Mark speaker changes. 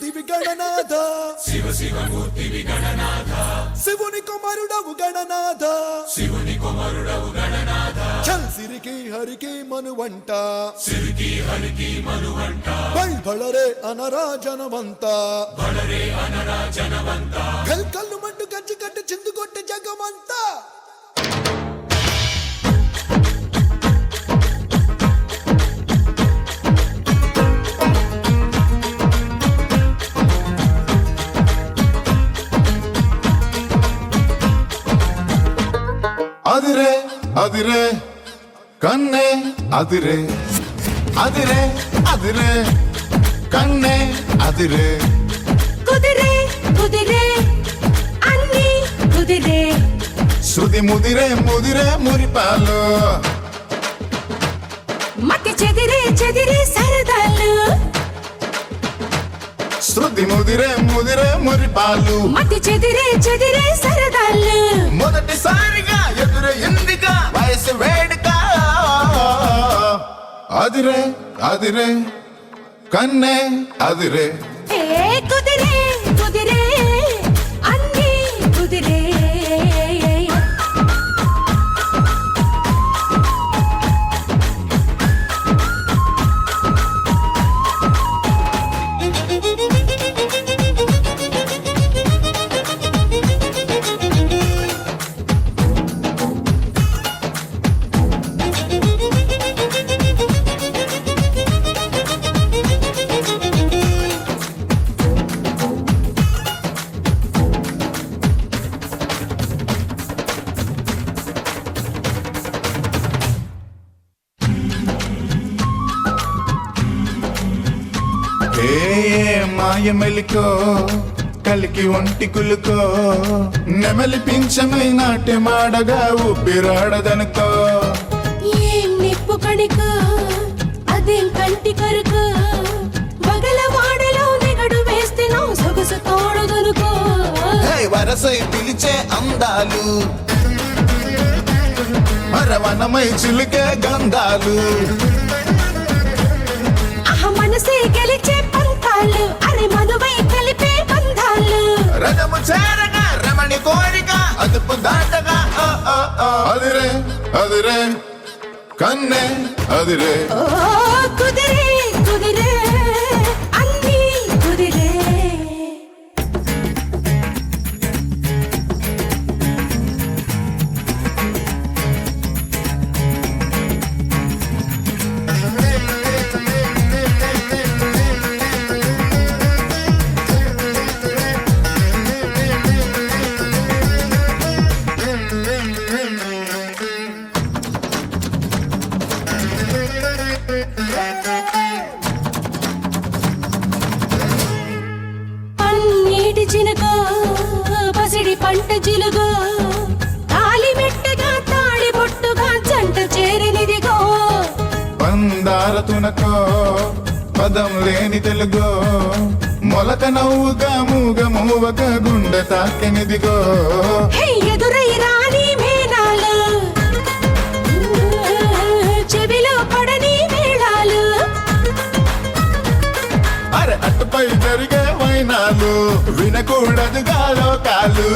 Speaker 1: మూర్తివి గణనాథ
Speaker 2: శివ శివ మూర్తివి గణనాథ
Speaker 1: శివుని కుమారుడవు గణనాథ
Speaker 2: శివుని కుమారుడవు గణనాథ
Speaker 1: చల్ సిరికి హరికి మనువంట
Speaker 2: సిరికి హరికి మనువంట
Speaker 1: బళరే అనరా జనవంత
Speaker 2: బళరే అనరా జనవంత
Speaker 1: కల్లు మంటు కంచి కట్టి చిందు కొట్టి జగమంతా
Speaker 3: అదిరే అదిరే కన్నే అదిరే అదిరే అదిరే కన్నే అదిరే
Speaker 4: కుదిరే కుదిరే అన్ని కుదిరే
Speaker 3: శృతి ముదిరే ముదిరే మురిపాలు
Speaker 4: మట్టి చెదిరే చెదిరే సరదాలు
Speaker 3: శృతి ముదిరే ముదిరే మురిపాలు
Speaker 4: మట్టి చెదిరే చెదిరే సరదాలు
Speaker 3: మొదటిసారిగా ఎదురు ఎందుగా వయసు వేడుక అదిరే అదిరే కన్నే అదిరే
Speaker 4: ఏ కుదిరే కుదిరే అన్ని కుదిరే
Speaker 3: మాయమెలికో కలికి ఒంటి కులుకో నెమలి పింఛమై నాట్య మాడగా ఊపిరాడదనుకో
Speaker 4: ఏం నిప్పు కణిక అదేం కంటి కరుకు బగల వాడలో నెగడు వేస్తే నా సొగసు తోడదనుకో
Speaker 3: వరసై పిలిచే అందాలు మరవనమై చిలుకే గంధాలు
Speaker 4: మనసే గెలిచే పంతాలు అరే మనువై కలిపే బంధాలు
Speaker 3: రథము చేరగా రమణి కోరిక అదుపు దాటగా అదిరే అదిరే కన్నే అదిరే
Speaker 4: ఓ కుదిరే కుదిరే అన్ని కుదిరే పన్నీటి చినుకో పసిడి పంట జిలుగో తాలి మెట్టగా తాడి బొట్టుగా జంట చేరినిదిగో
Speaker 3: పందార తునకో పదం లేని తెలుగో మొలక నవ్వుగా మూగ మూవక గుండె తాకెనిదిగో
Speaker 4: హే ఎదురై రాని మేనాలు చెవిలో పడని మేళాలు
Speaker 3: అరే అటుపై జరిగే వైనాలు వినకూడదుగా లోకాలు